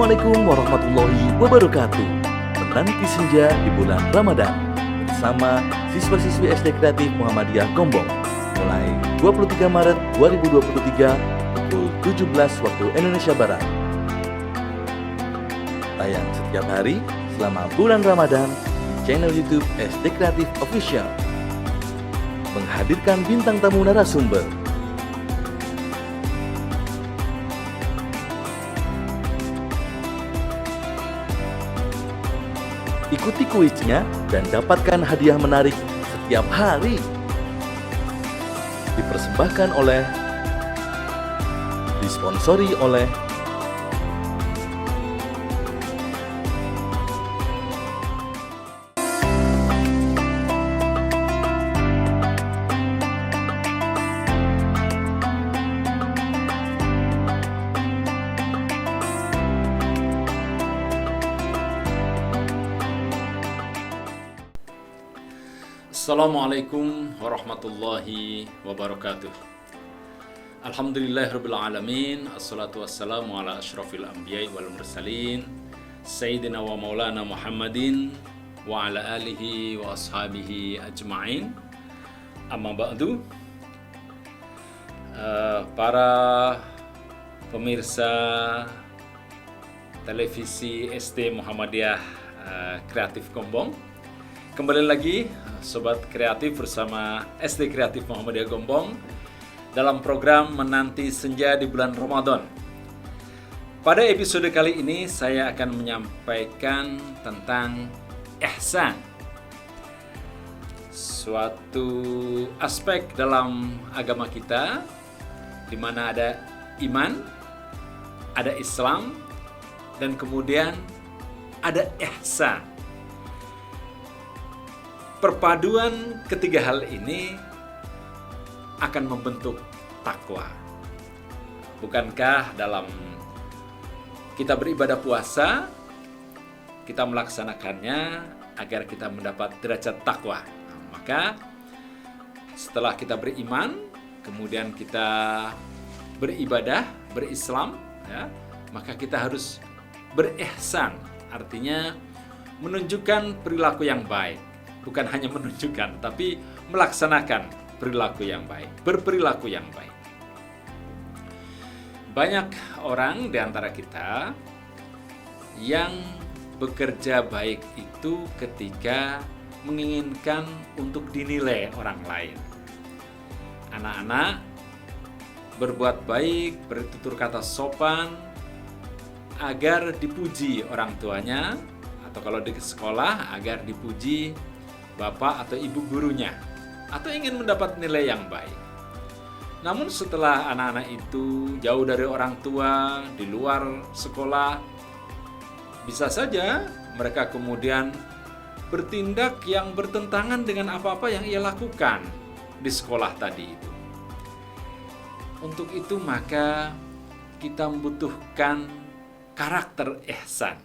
Assalamualaikum warahmatullahi wabarakatuh. Menanti senja di bulan Ramadan bersama siswa-siswi SD Kreatif Muhammadiyah Gombong mulai 23 Maret 2023 pukul 17 waktu Indonesia Barat. Tayang setiap hari selama bulan Ramadan di channel YouTube SD Kreatif Official. Menghadirkan bintang tamu narasumber. Ikuti kuisnya dan dapatkan hadiah menarik setiap hari. Disponsori oleh Assalamualaikum warahmatullahi wabarakatuh. Alhamdulillahirabbil alamin, assalatu wassalamu ala asyrafil anbiya'i wal mursalin, sayyidina wa maulana Muhammadin wa ala alihi wa ashabihi ajma'in. Amma ba'du. Para pemirsa televisi SD Muhammadiyah Kreatif Gombong, kembali lagi Sobat Kreatif bersama SD Kreatif Muhammadiyah Gombong dalam program Menanti Senja di bulan Ramadan. Pada episode kali ini saya akan menyampaikan tentang ihsan, suatu aspek dalam agama kita di mana ada iman, ada Islam, dan kemudian ada ihsan. Perpaduan ketiga hal ini akan membentuk takwa. Bukankah dalam kita beribadah puasa, kita melaksanakannya agar kita mendapat derajat takwa. Maka setelah kita beriman, kemudian kita beribadah, berislam, ya, maka kita harus berihsan, artinya menunjukkan perilaku yang baik. Bukan hanya menunjukkan, tapi melaksanakan perilaku yang baik, berperilaku yang baik. Banyak orang di antara kita yang bekerja baik itu ketika menginginkan untuk dinilai orang lain. Anak-anak berbuat baik, bertutur kata sopan, agar dipuji orang tuanya, atau kalau di sekolah agar dipuji bapak atau ibu gurunya, atau ingin mendapat nilai yang baik. Namun setelah anak-anak itu jauh dari orang tua, di luar sekolah, bisa saja mereka kemudian bertindak yang bertentangan dengan apa-apa yang ia lakukan di sekolah tadi itu. Untuk itu maka kita membutuhkan karakter ihsan.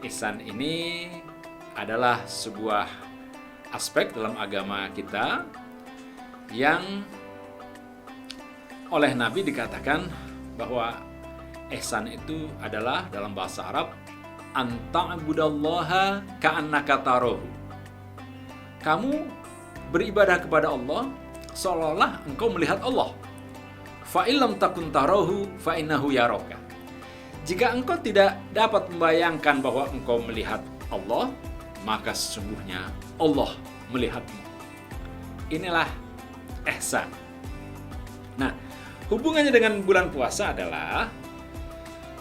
Ihsan ini adalah sebuah aspek dalam agama kita yang oleh Nabi dikatakan bahwa ihsan itu adalah dalam bahasa Arab anta'budallaha ka'annaka tarahu. Kamu beribadah kepada Allah seolah-olah engkau melihat Allah. Fa illam takun tarahu fa innahu yaraka. Jika engkau tidak dapat membayangkan bahwa engkau melihat Allah, maka sesungguhnya Allah melihatmu. Inilah ihsan. Nah, hubungannya dengan bulan puasa adalah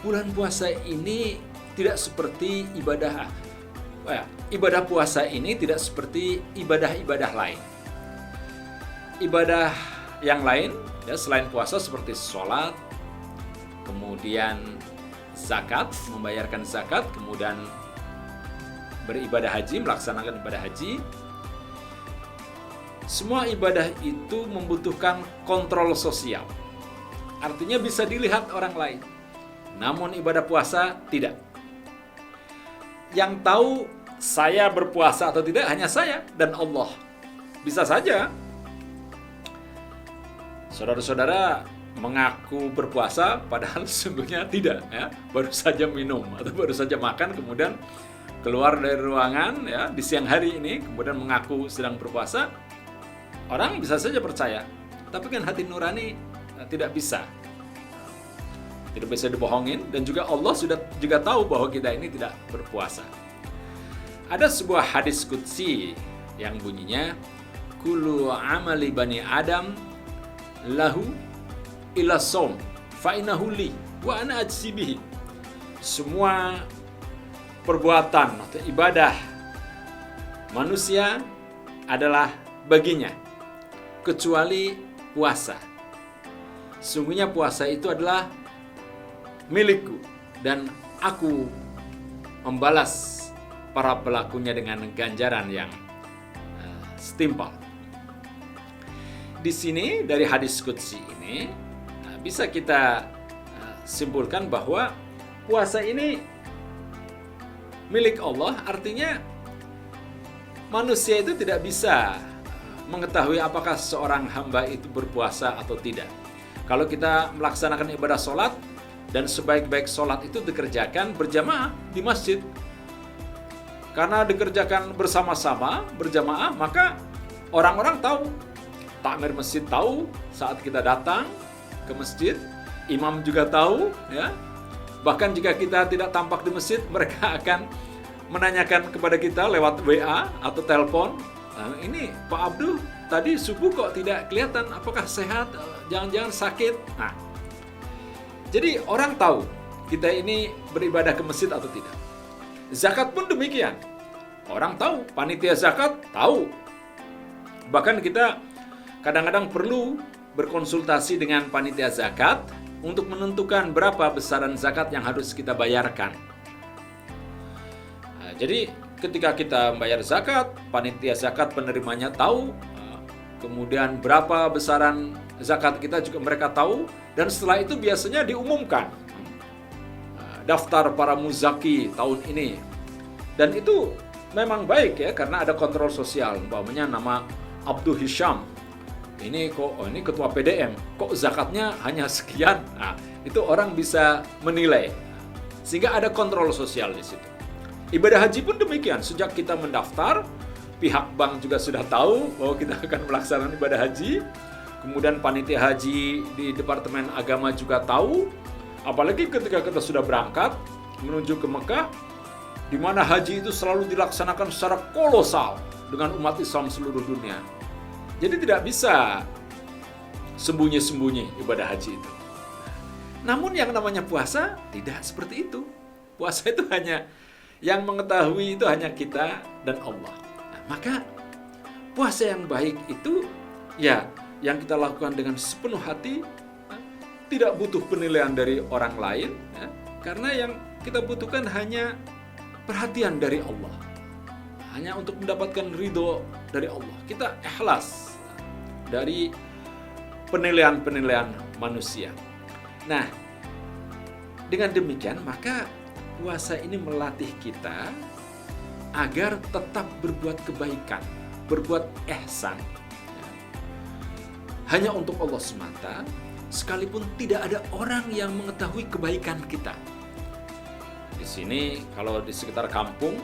bulan puasa ini tidak seperti ibadah puasa ini tidak seperti ibadah-ibadah lain. Ibadah yang lain ya, selain puasa seperti sholat, kemudian zakat, membayarkan zakat, kemudian beribadah haji, melaksanakan ibadah haji. Semua ibadah itu membutuhkan kontrol sosial. Artinya bisa dilihat orang lain. Namun ibadah puasa tidak. Yang tahu saya berpuasa atau tidak hanya saya dan Allah. Bisa saja saudara-saudara mengaku berpuasa padahal sesungguhnya tidak, ya, baru saja minum atau baru saja makan kemudian keluar dari ruangan, ya, di siang hari ini kemudian mengaku sedang berpuasa, orang bisa saja percaya, tapi kan hati nurani tidak bisa dibohongin, dan juga Allah sudah juga tahu bahwa kita ini tidak berpuasa. Ada sebuah hadis qudsi yang bunyinya kullu amali bani adam lahu illa shaum fa innahu li wa ana ajzi bihi. Semua perbuatan atau ibadah manusia adalah baginya kecuali puasa. Sungguhnya puasa itu adalah milikku dan aku membalas para pelakunya dengan ganjaran yang setimpal. Di sini dari hadis qudsi ini bisa kita simpulkan bahwa puasa ini milik Allah, artinya manusia itu tidak bisa mengetahui apakah seorang hamba itu berpuasa atau tidak. Kalau kita melaksanakan ibadah sholat, dan sebaik-baik sholat itu dikerjakan berjamaah di masjid. Karena dikerjakan bersama-sama, berjamaah, maka orang-orang tahu, takmir masjid tahu saat kita datang ke masjid, imam juga tahu, ya. Bahkan jika kita tidak tampak di masjid, mereka akan menanyakan kepada kita lewat WA atau telepon, ini Pak Abdul tadi subuh kok tidak kelihatan, apakah sehat, jangan-jangan sakit. Nah, jadi orang tahu kita ini beribadah ke masjid atau tidak. Zakat pun demikian. Orang tahu, panitia zakat tahu. Bahkan kita kadang-kadang perlu berkonsultasi dengan panitia zakat untuk menentukan berapa besaran zakat yang harus kita bayarkan. Nah, jadi ketika kita membayar zakat, panitia zakat penerimanya tahu, kemudian berapa besaran zakat kita juga mereka tahu, dan setelah itu biasanya diumumkan daftar para muzaki tahun ini. Dan itu memang baik, ya, karena ada kontrol sosial. Umpamanya nama Abdul Hisham, ini ketua PDM, kok zakatnya hanya sekian. Nah, itu orang bisa menilai, sehingga ada kontrol sosial di situ. Ibadah haji pun demikian. Sejak kita mendaftar, pihak bank juga sudah tahu bahwa kita akan melaksanakan ibadah haji. Kemudian panitia haji di Departemen Agama juga tahu. Apalagi ketika kita sudah berangkat menuju ke Mekah, di mana haji itu selalu dilaksanakan secara kolosal dengan umat Islam seluruh dunia. Jadi tidak bisa sembunyi-sembunyi ibadah haji itu. Namun yang namanya puasa tidak seperti itu. Puasa itu hanya yang mengetahui itu hanya kita dan Allah. Nah, maka puasa yang baik itu ya yang kita lakukan dengan sepenuh hati, tidak butuh penilaian dari orang lain, ya, karena yang kita butuhkan hanya perhatian dari Allah, hanya untuk mendapatkan ridho dari Allah. Kita ikhlas dari penilaian-penilaian manusia. Nah, dengan demikian maka puasa ini melatih kita agar tetap berbuat kebaikan, berbuat ihsan, hanya untuk Allah semata, sekalipun tidak ada orang yang mengetahui kebaikan kita. Di sini, kalau di sekitar kampung,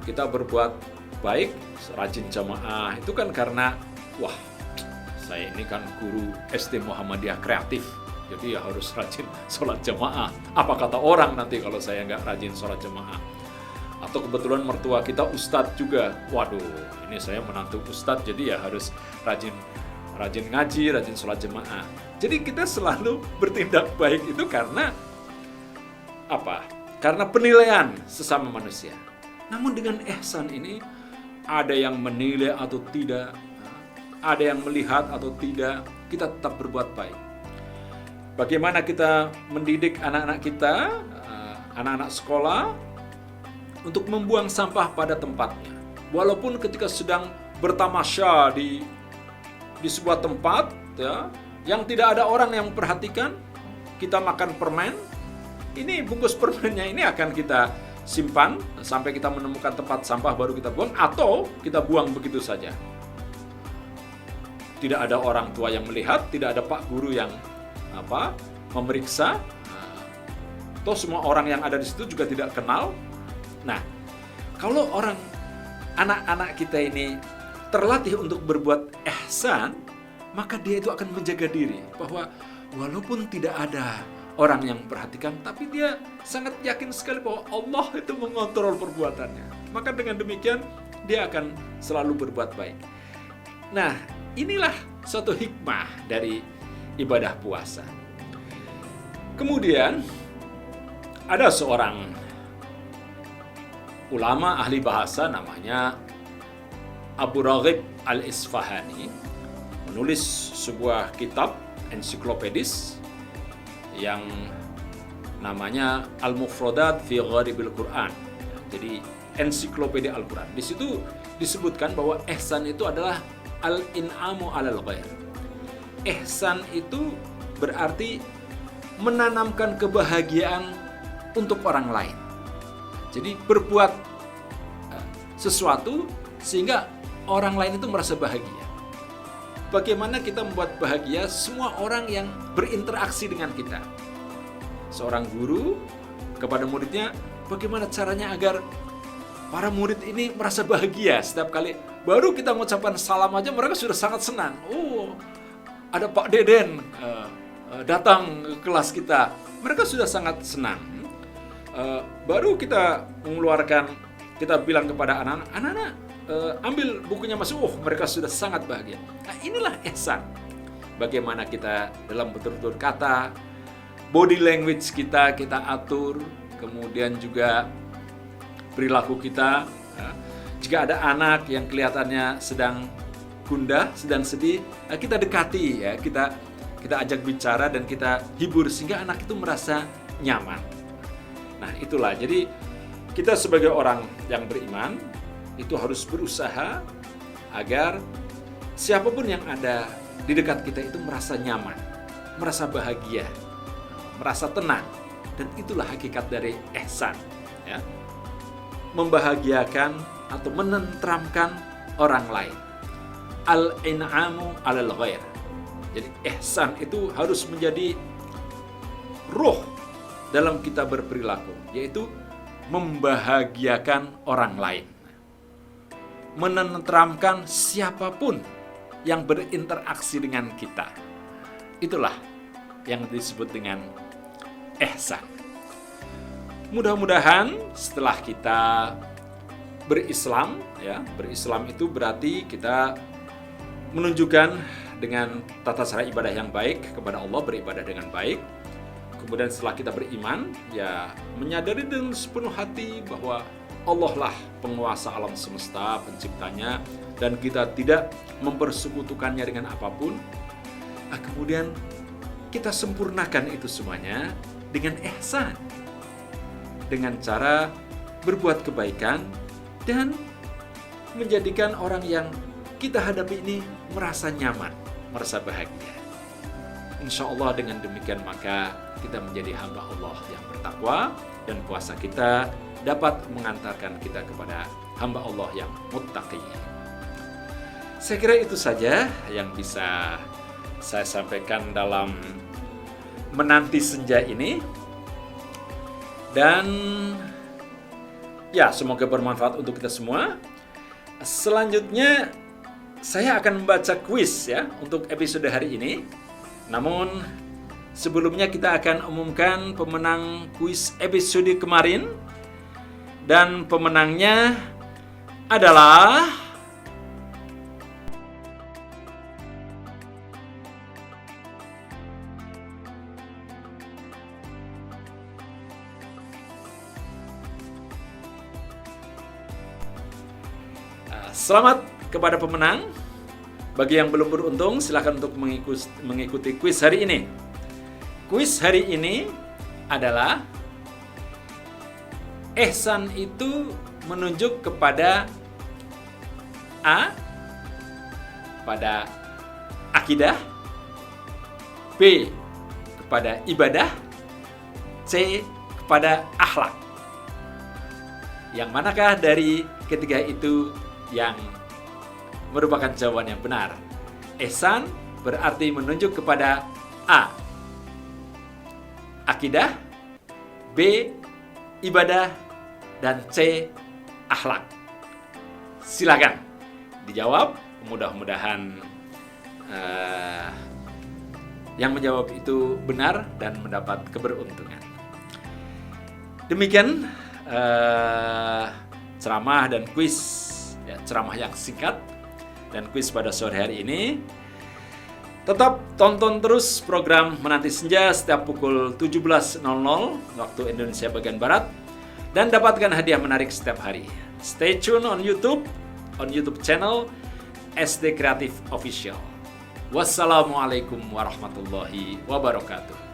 kita berbuat baik, rajin jamaah, itu kan karena, wah, saya ini kan guru SD Muhammadiyah kreatif, jadi ya harus rajin sholat jamaah. Apa kata orang nanti kalau saya nggak rajin sholat jamaah? Atau kebetulan mertua kita ustadz juga, waduh, ini saya menantu ustadz, jadi ya harus rajin ngaji, rajin sholat jemaah. Jadi kita selalu bertindak baik itu karena apa? Karena penilaian sesama manusia. Namun dengan ihsan ini, ada yang menilai atau tidak, ada yang melihat atau tidak, kita tetap berbuat baik. Bagaimana kita mendidik anak-anak kita, anak-anak sekolah, untuk membuang sampah pada tempatnya. Walaupun ketika sedang bertamasya di sebuah tempat, ya, yang tidak ada orang yang memperhatikan, kita makan permen, ini bungkus permennya ini akan kita simpan sampai kita menemukan tempat sampah baru kita buang, atau kita buang begitu saja. Tidak ada orang tua yang melihat, tidak ada pak guru yang memeriksa. Toh semua orang yang ada di situ juga tidak kenal. Nah, kalau anak-anak kita ini terlatih untuk berbuat ihsan, maka dia itu akan menjaga diri bahwa walaupun tidak ada orang yang perhatikan, tapi dia sangat yakin sekali bahwa Allah itu mengontrol perbuatannya. Maka dengan demikian dia akan selalu berbuat baik. Nah, inilah suatu hikmah dari ibadah puasa. Kemudian ada seorang ulama ahli bahasa namanya Abu Raghib Al-Isfahani, menulis sebuah kitab ensiklopedis yang namanya Al-Mufradat fi Gharibil Quran. Jadi ensiklopedia Al-Quran. Di situ disebutkan bahwa ihsan itu adalah al-in'amu 'alal ghair. Ihsan itu berarti menanamkan kebahagiaan untuk orang lain. Jadi berbuat sesuatu sehingga orang lain itu merasa bahagia. Bagaimana kita membuat bahagia semua orang yang berinteraksi dengan kita? Seorang guru kepada muridnya, bagaimana caranya agar para murid ini merasa bahagia setiap kali baru kita mengucapkan salam aja mereka sudah sangat senang. Oh, ada Pak Deden datang ke kelas kita, mereka sudah sangat senang. Baru kita mengeluarkan, kita bilang kepada anak-anak, ambil bukunya masuk, mereka sudah sangat bahagia. Nah, inilah ihsan. Bagaimana kita dalam betul-betul kata, body language kita atur, kemudian juga perilaku kita. Jika ada anak yang kelihatannya sedang gundah, sedang sedih, kita dekati, ya, kita ajak bicara dan kita hibur sehingga anak itu merasa nyaman. Nah, itulah. Jadi kita sebagai orang yang beriman itu harus berusaha agar siapapun yang ada di dekat kita itu merasa nyaman, merasa bahagia, merasa tenang. Dan itulah hakikat dari ihsan, ya. Membahagiakan atau menenteramkan orang lain. Al-in'amu 'alal ghair. Jadi ihsan itu harus menjadi ruh dalam kita berperilaku, yaitu membahagiakan orang lain. Menenteramkan siapapun yang berinteraksi dengan kita. Itulah yang disebut dengan ihsan. Mudah-mudahan setelah kita berislam, ya, berislam itu berarti kita menunjukkan dengan tata cara ibadah yang baik kepada Allah, beribadah dengan baik. Kemudian setelah kita beriman, ya menyadari dengan sepenuh hati bahwa Allah lah penguasa alam semesta, penciptanya, dan kita tidak mempersekutukannya dengan apapun. Kemudian kita sempurnakan itu semuanya dengan ihsan, dengan cara berbuat kebaikan dan menjadikan orang yang kita hadapi ini merasa nyaman, merasa bahagia. Insya Allah dengan demikian maka kita menjadi hamba Allah yang bertakwa dan puasa kita dapat mengantarkan kita kepada hamba Allah yang muttaqi. Saya kira itu saja yang bisa saya sampaikan dalam menanti senja ini. Dan ya, semoga bermanfaat untuk kita semua. Selanjutnya saya akan membaca kuis, ya, untuk episode hari ini. Namun sebelumnya kita akan umumkan pemenang kuis episode kemarin. Dan pemenangnya adalah selamat kepada pemenang. Bagi yang belum beruntung, silakan untuk mengikuti kuis hari ini. Kuis hari ini adalah ihsan itu menunjuk kepada A, pada akidah, B, kepada ibadah, C, kepada akhlak. Yang manakah dari ketiga itu yang merupakan jawaban yang benar? Ihsan berarti menunjuk kepada A, akidah, B. ibadah, dan C. akhlak? Silakan dijawab. Mudah-mudahan yang menjawab itu benar dan mendapat keberuntungan. Demikian ceramah dan kuis, ceramah yang singkat dan kuis pada sore hari ini. Tetap tonton terus program Menanti Senja setiap pukul 17.00 waktu Indonesia bagian Barat dan dapatkan hadiah menarik setiap hari. Stay tune on YouTube channel SD Kreatif Official. Wassalamualaikum warahmatullahi wabarakatuh.